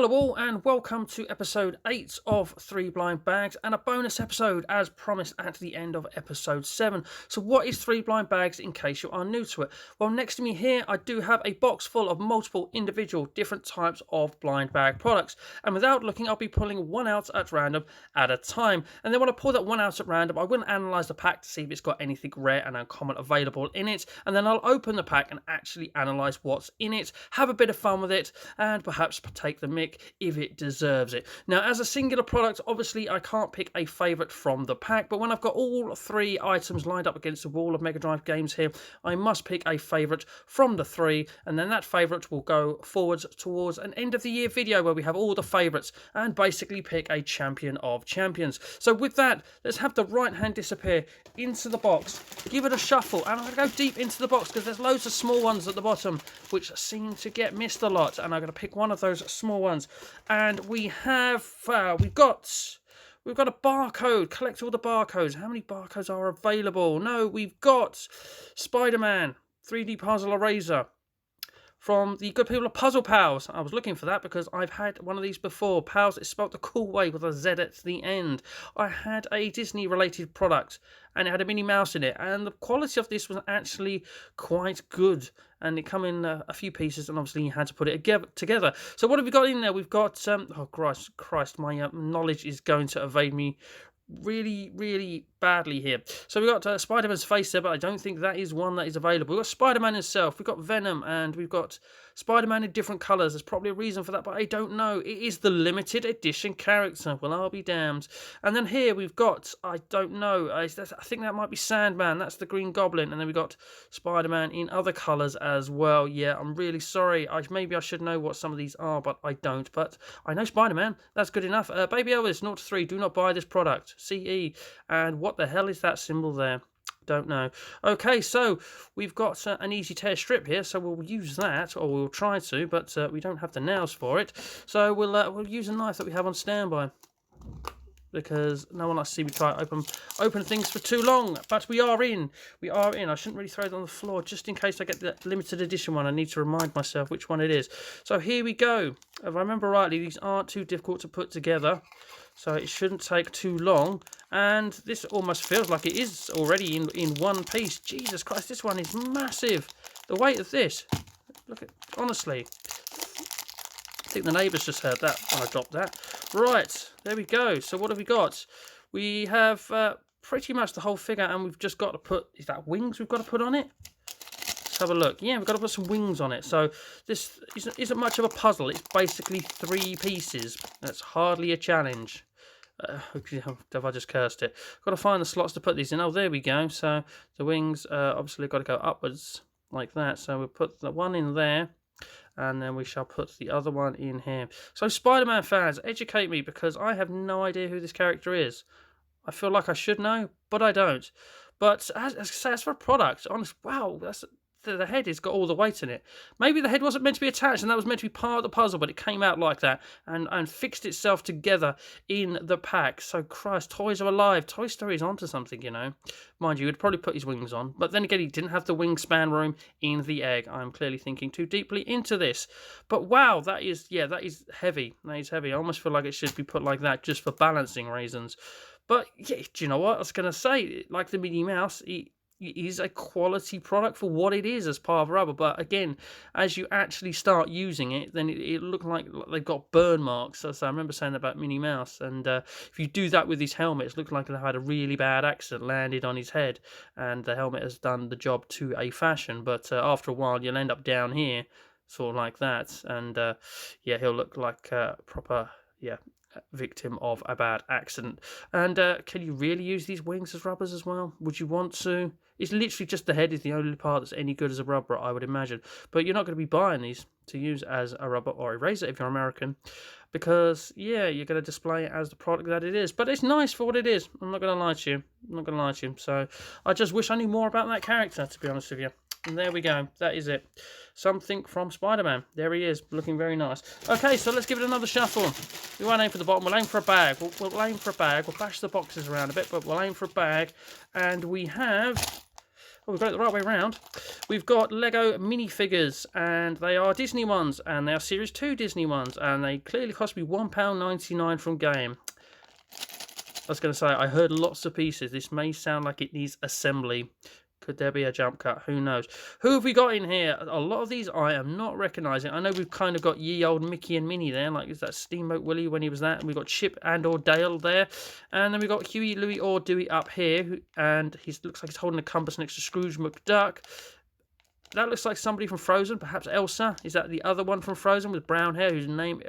Hello all and welcome to episode 8 of 3 Blind Bags and a bonus episode as promised at the end of episode 7. So what is 3 Blind Bags in case you are new to it? Well, next to me here I do have a box full of multiple individual different types of blind bag products, and without looking I'll be pulling one out at random at a time, and then when I pull that one out at random I will analyse the pack to see if it's got anything rare and uncommon available in it, and then I'll open the pack and actually analyse what's in it, have a bit of fun with it and perhaps take the mic if it deserves it. Now, as a singular product, obviously I can't pick a favourite from the pack, but when I've got all 3 items lined up against the wall of Mega Drive games here, I must pick a favourite from the 3, and then that favourite will go forwards towards an end of the year video where we have all the favourites and basically pick a champion of champions. So with that, let's have the right hand disappear into the box, give it a shuffle, and I'm going to go deep into the box because there's loads of small ones at the bottom which seem to get missed a lot, and I'm going to pick one of those small ones. And we have we've got a barcode. Collect all the barcodes. How many barcodes are available? No, we've got SpiderMan 3D Puzzle Eraser from the good people of Puzzle Pals. I was looking for that because I've had one of these before. Pals is spelled the cool way with a Z at the end. I had a Disney related product and it had a Minnie Mouse in it, and the quality of this was actually quite good, and it come in a few pieces, and obviously you had to put it together. So what have we got in there? We've got oh Christ, my knowledge is going to evade me really badly here. So we've got Spider-Man's face there, but I don't think that is one that is available. We've got Spider-Man himself, we've got Venom, and we've got Spider-Man in different colours. There's probably a reason for that, but I don't know. It is the limited edition character. Well, I'll be damned. And then here we've got, I don't know, I think that might be Sandman. That's the Green Goblin. And then we've got Spider-Man in other colours as well. Yeah, I'm really sorry. Maybe I should know what some of these are, but I don't. But I know Spider-Man. That's good enough. Baby Elvis, 0 to 3. Do not buy this product. CE. And what the hell is that symbol there? Don't know. Okay, so we've got an easy tear strip here, so we'll use that, or we'll try to, but we don't have the nails for it. So we'll use a knife that we have on standby, because no one likes to see me try to open things for too long. But we are in. I shouldn't really throw it on the floor, just in case I get the limited edition one. I need to remind myself which one it is. So here we go. If I remember rightly, these aren't too difficult to put together, so it shouldn't take too long. And this almost feels like it is already in one piece. Jesus Christ, this one is massive. The weight of this, look at, honestly, I think the neighbours just heard that when I dropped that. Right, there we go. So what have we got? We have pretty much the whole figure, and we've just got to put, is that wings we've got to put on it? Let's have a look. Yeah, we've got to put some wings on it. So this isn't much of a puzzle. It's basically 3 pieces. That's hardly a challenge. Have I just cursed it? Got to find the slots to put these in. Oh, there we go. So the wings obviously got to go upwards like that. So we'll put the one in there, and then we shall put the other one in here. So Spider-Man fans, educate me, because I have no idea who this character is. I feel like I should know, but I don't. But as for a product, honest, wow, the head has got all the weight in it. Maybe the head wasn't meant to be attached and that was meant to be part of the puzzle, but it came out like that and fixed itself together in the pack. So Christ, toys are alive. Toy Story is onto something, you know. Mind you, he'd probably put his wings on, but then again, he didn't have the wingspan room in the egg. I'm clearly thinking too deeply into this. But wow, that is heavy. That is heavy. I almost feel like it should be put like that just for balancing reasons. But yeah, do you know what I was going to say? Like the Minnie Mouse, it is a quality product for what it is as part of rubber, but again, as you actually start using it, then it looked like they've got burn marks. So I remember saying that about Minnie Mouse, and if you do that with his helmet, it looks like they had a really bad accident, landed on his head, and the helmet has done the job to a fashion, but after a while you'll end up down here, sort of like that, and yeah, he'll look like a proper, victim of a bad accident. And can you really use these wings as rubbers as well? Would you want to? It's literally just the head is the only part that's any good as a rubber, I would imagine. But you're not going to be buying these to use as a rubber or eraser if you're American, because yeah, you're going to display it as the product that it is. But it's nice for what it is. I'm not going to lie to you. So I just wish I knew more about that character, to be honest with you. And there we go. That is it. Something from Spider-Man. There he is, looking very nice. Okay, so let's give it another shuffle. We won't aim for the bottom. We'll aim for a bag. We'll aim for a bag. We'll bash the boxes around a bit, but we'll aim for a bag. And we have... Oh, we've got it the right way around. we've got Lego minifigures, and they are Disney ones, and they are Series 2 Disney ones, and they clearly cost me £1.99 from Game. I was going to say, I heard lots of pieces. This may sound like it needs assembly. Could there be a jump cut? Who knows? Who have we got in here? A lot of these I am not recognising. I know we've kind of got ye old Mickey and Minnie there, like is that Steamboat Willie when he was that. And we've got Chip and or Dale there. And then we've got Huey, Louie or Dewey up here. And he looks like he's holding a compass next to Scrooge McDuck. That looks like somebody from Frozen, perhaps Elsa. Is that the other one from Frozen with brown hair whose name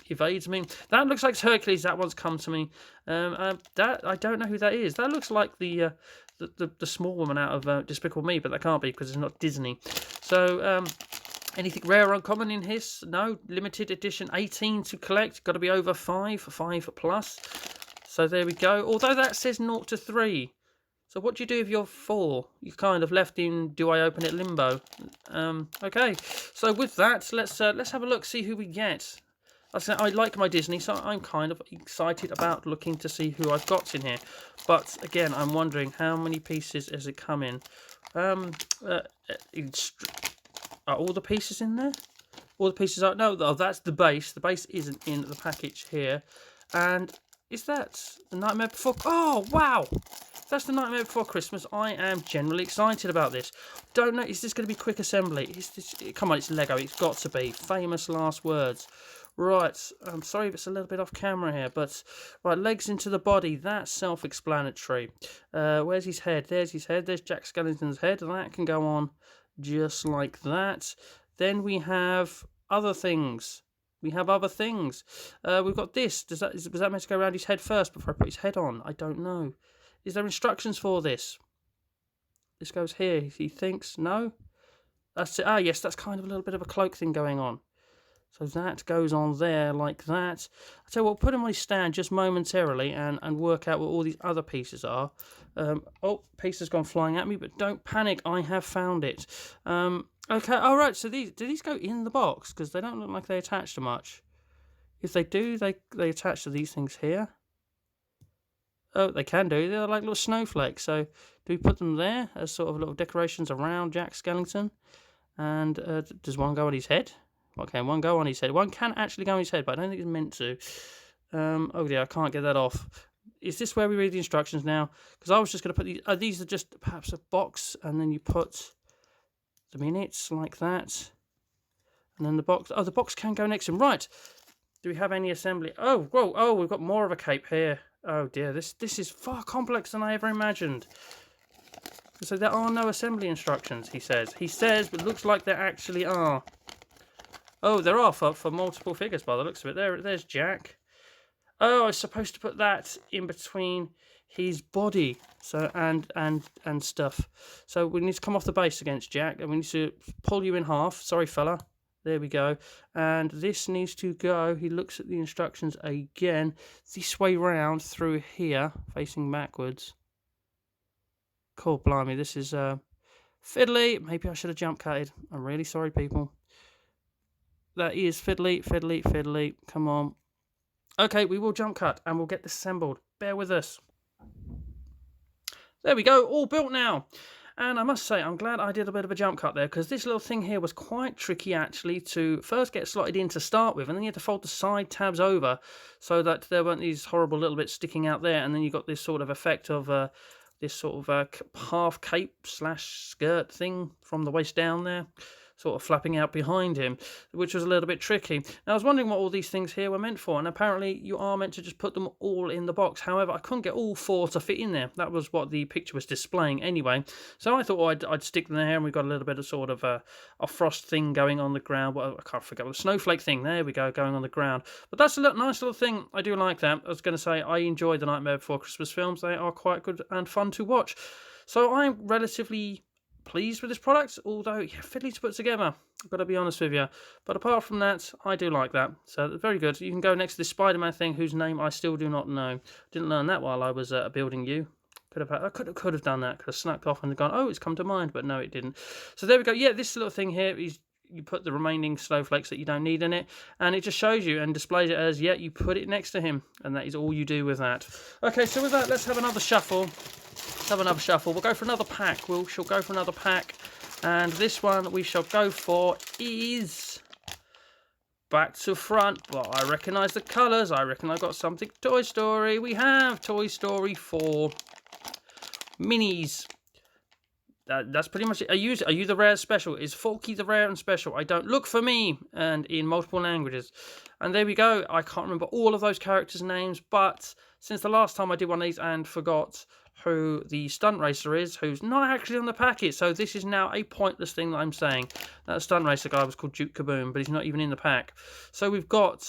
evades me? That looks like Hercules. That one's come to me. That I don't know who that is. That looks like the small woman out of Despicable Me, but that can't be because it's not Disney. So anything rare or uncommon in his? No. Limited edition, 18 to collect. Got to be over 5 plus. So there we go. Although that says 0 to 3. So what do you do if you're 4? You're kind of left in do I open it limbo. Okay, so with that, let's have a look, see who we get. I like my Disney, so I'm kind of excited about looking to see who I've got in here. But again, I'm wondering how many pieces has it come in. Are all the pieces in there? All the pieces are no. Oh, that's the base. The base isn't in the package here. And is that the Nightmare Before? Oh wow! That's the Nightmare Before Christmas. I am generally excited about this. Don't know, is this going to be quick assembly? Is this, come on, it's Lego. It's got to be. Famous last words. Right, I'm sorry if it's a little bit off camera here, but right, legs into the body. That's self-explanatory. Where's his head? There's his head. There's Jack Skellington's head. That can go on just like that. Then we have other things. We've got this. Was that meant to go around his head first before I put his head on? I don't know. Is there instructions for this? This goes here. He thinks. No? That's it. Ah, yes, that's kind of a little bit of a cloak thing going on. So that goes on there like that. I tell you what, put him on his stand just momentarily and work out what all these other pieces are. Oh, piece has gone flying at me, but don't panic. I have found it. Okay, all right. So do these go in the box? Because they don't look like they attach to much. If they do, they attach to these things here. Oh, they can do. They're like little snowflakes. So do we put them there as sort of little decorations around Jack Skellington? And does one go on his head? Okay, one go on his head. One can actually go on his head, but I don't think it's meant to. Oh dear, I can't get that off. Is this where we read the instructions now? Because I was just going to put these are just perhaps a box, and then you put the minutes like that. And then the box. Oh, the box can go next to him. Right. Do we have any assembly? Oh, whoa. Oh, we've got more of a cape here. Oh dear, this is far complex than I ever imagined. So there are no assembly instructions, he says. He says, but it looks like there actually are. Oh, there are for multiple figures by the looks of it. There's Jack. Oh, I was supposed to put that in between his body, so and stuff. So we need to come off the base against Jack, and we need to pull you in half. Sorry, fella. There we go. And this needs to go. He looks at the instructions again. This way round through here, facing backwards. Cool, blimey. This is fiddly. Maybe I should have jump cutted. I'm really sorry, people. That is fiddly. Come on. Okay, we will jump cut and we'll get this assembled. Bear with us. There we go. All built now. And I must say, I'm glad I did a bit of a jump cut there, because this little thing here was quite tricky, actually, to first get slotted in to start with, and then you had to fold the side tabs over so that there weren't these horrible little bits sticking out there, and then you got this sort of effect of this sort of half cape / skirt thing from the waist down there, sort of flapping out behind him, which was a little bit tricky. Now, I was wondering what all these things here were meant for, and apparently you are meant to just put them all in the box. However, I couldn't get all 4 to fit in there. That was what the picture was displaying anyway. So I thought I'd stick them there, and we've got a little bit of sort of a frost thing going on the ground. Well, I can't forget the snowflake thing. There we go, going on the ground. But that's a nice little thing. I do like that. I was going to say, I enjoy the Nightmare Before Christmas films. They are quite good and fun to watch. So I'm relatively pleased with this product, although fiddly to put together, I've got to be honest with you. But apart from that, I do like that. So very good. You can go next to this Spider-Man thing, whose name I still do not know. Didn't learn that while I was building you. I could have done that. Could have snuck off and gone, oh, it's come to mind, but no, it didn't. So there we go. Yeah, this little thing here is you put the remaining snowflakes that you don't need in it, and it just shows you and displays it as, yeah, you put it next to him, and that is all you do with that. Okay, so with that, let's have another shuffle. We'll go for another pack. She'll go for another pack. And this one we shall go for is back to front, but I recognise the colours. I reckon I've got something Toy Story. We have Toy Story 4 minis. That's pretty much it. Are you the rare special? Is Forky the rare and special? I don't. Look for me, and in multiple languages. And there we go. I can't remember all of those characters' names, but since the last time I did one of these and forgot who the stunt racer is, who's not actually on the packet, so this is now a pointless thing that I'm saying. That stunt racer guy was called Duke Kaboom, but he's not even in the pack. So we've got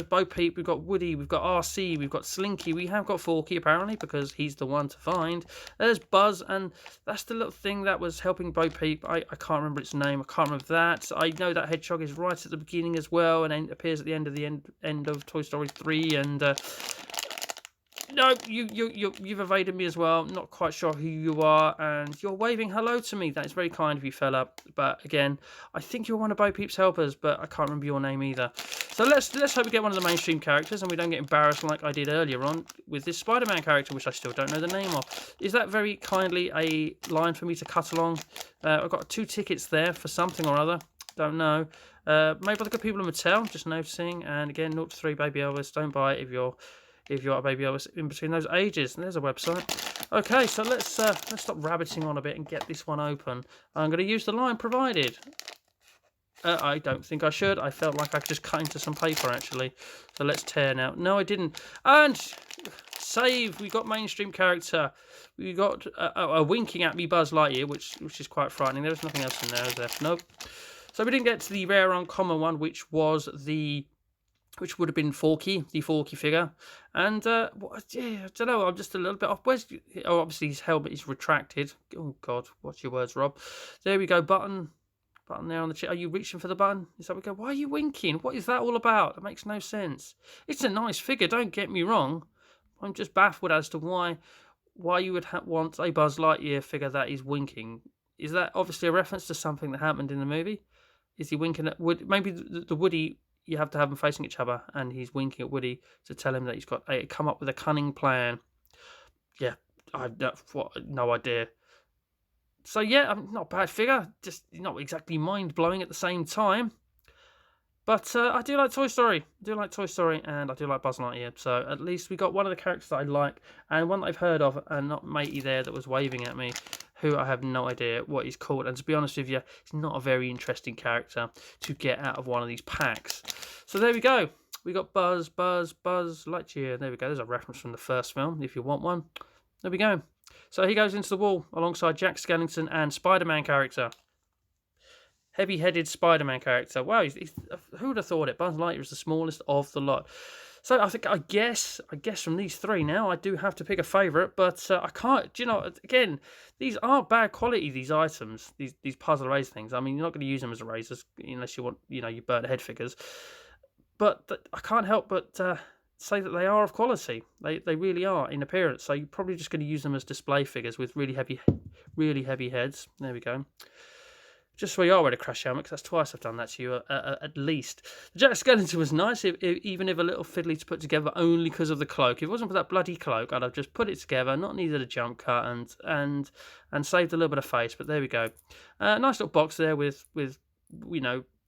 Bo Peep, we've got Woody, we've got RC, we've got Slinky, we have got Forky apparently because he's the one to find. There's Buzz, and that's the little thing that was helping Bo Peep. I can't remember its name. I can't remember that. I know that Hedgehog is right at the beginning as well, and then appears at the end of Toy Story 3, and no, you've evaded me as well. Not quite sure who you are, and you're waving hello to me. That is very kind of you, fella. But again, I think you're one of Bo Peep's helpers, but I can't remember your name either. So let's hope we get one of the mainstream characters, and we don't get embarrassed like I did earlier on with this Spider-Man character, which I still don't know the name of. Is that very kindly a line for me to cut along? I've got 2 tickets there for something or other. Don't know. Maybe the good people in Mattel, just noticing. And again, 0 to 3 Baby Elvis. Don't buy it if you're a baby Elvis in between those ages. And there's a website. Okay, so let's stop rabbiting on a bit and get this one open. I'm going to use the line provided. I don't think I should. I felt like I could just cut into some paper actually. So let's tear now. No, I didn't. And save. We got mainstream character. We got a winking at me Buzz Lightyear, which is quite frightening. There's nothing else in there, is there? Nope. So we didn't get to the rare uncommon one, which would have been Forky, the Forky figure. And, yeah, I don't know, I'm just a little bit off. Obviously his helmet is retracted. Oh, God, watch your words, Rob. There we go, button there on the chair. Are you reaching for the button? Is that we go? Why are you winking? What is that all about? It makes no sense. It's a nice figure, don't get me wrong. I'm just baffled as to why you would want a Buzz Lightyear figure that is winking. Is that obviously a reference to something that happened in the movie? Is he winking at Woody? Maybe the Woody, you have to have them facing each other, and he's winking at Woody to tell him that he's got come up with a cunning plan. Yeah, I've no idea. So yeah, not a bad figure, just not exactly mind-blowing at the same time. But I do like Toy Story. And I do like Buzz Lightyear. So at least we got one of the characters that I like, and one that I've heard of, and not matey there that was waving at me, who I have no idea what he's called. And to be honest with you, he's not a very interesting character to get out of one of these packs. So there we go. We got Buzz Lightyear. There we go. There's a reference from the first film, if you want one. There we go. So he goes into the wall alongside Jack Skellington and Spider-Man character. Heavy-headed Spider-Man character. Wow, who would have thought it? Buzz Lightyear is the smallest of the lot. So I guess from these 3 now, I do have to pick a favourite, but I can't. Do you know? Again, these are bad quality. These items, these puzzle eraser things. I mean, you're not going to use them as erasers unless you want, you burnt head figures. But I can't help but say that they are of quality. They really are in appearance. So you're probably just going to use them as display figures with really heavy heads. There we go. Just so you are wearing a crash helmet, because that's twice I've done that to you, at least. The Jack Skellington was nice, even if a little fiddly to put together, only because of the cloak. If it wasn't for that bloody cloak, I'd have just put it together, not needed a jump cut, and saved a little bit of face. But there we go. Nice little box there with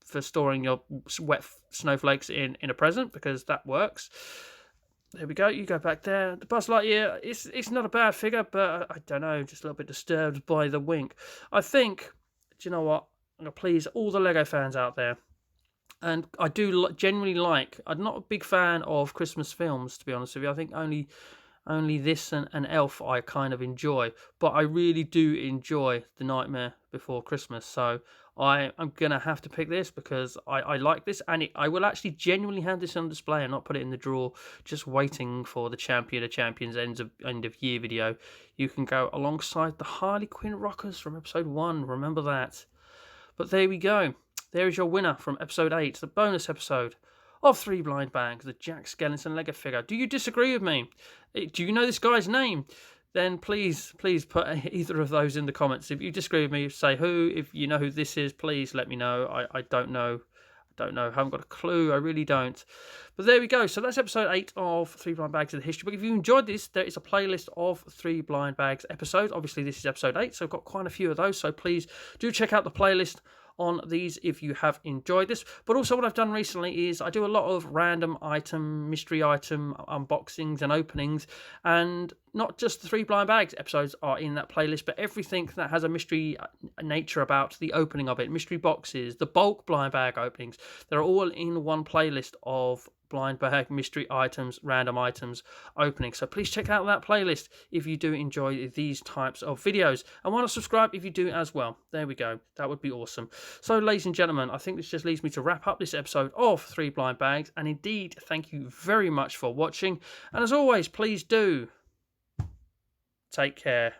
for storing your wet snowflakes in a present, because that works. There we go. You go back there. The Buzz Lightyear, it's not a bad figure, but I don't know, just a little bit disturbed by the wink. I think. Do you know what? I'm going to please all the Lego fans out there. And I do genuinely like... I'm not a big fan of Christmas films, to be honest with you. I think only this and Elf I kind of enjoy. But I really do enjoy The Nightmare Before Christmas. So I'm going to have to pick this because I like this. And I will actually genuinely have this on display and not put it in the drawer, just waiting for the Champion of Champions end of year video. You can go alongside the Harley Quinn rockers from episode 1. Remember that. But there we go. There is your winner from episode 8, the bonus episode of 3 Blind Bags, the Jack Skellington Lego figure. Do you disagree with me? Do you know this guy's name? Then please put either of those in the comments. If you disagree with me, say who. If you know who this is, please let me know. I don't know don't know. I haven't got a clue. I really don't. But there we go. So that's episode 8 of 3 Blind Bags of the History Book. If you enjoyed this, there is a playlist of 3 Blind Bags episodes. Obviously, this is episode 8, so I've got quite a few of those. So please do check out the playlist on these if you have enjoyed this. But also what I've done recently is I do a lot of random item, mystery item unboxings and openings, and not just the 3 Blind Bags episodes are in that playlist, but everything that has a mystery nature about the opening of it, mystery boxes, the bulk blind bag openings, they're all in one playlist of blind bag, mystery items, random items opening. So please check out that playlist if you do enjoy these types of videos, and why not subscribe if you do as well. There we go, that would be awesome. So ladies and gentlemen, I think this just leaves me to wrap up this episode of 3 Blind Bags, and indeed thank you very much for watching, and as always, please do take care.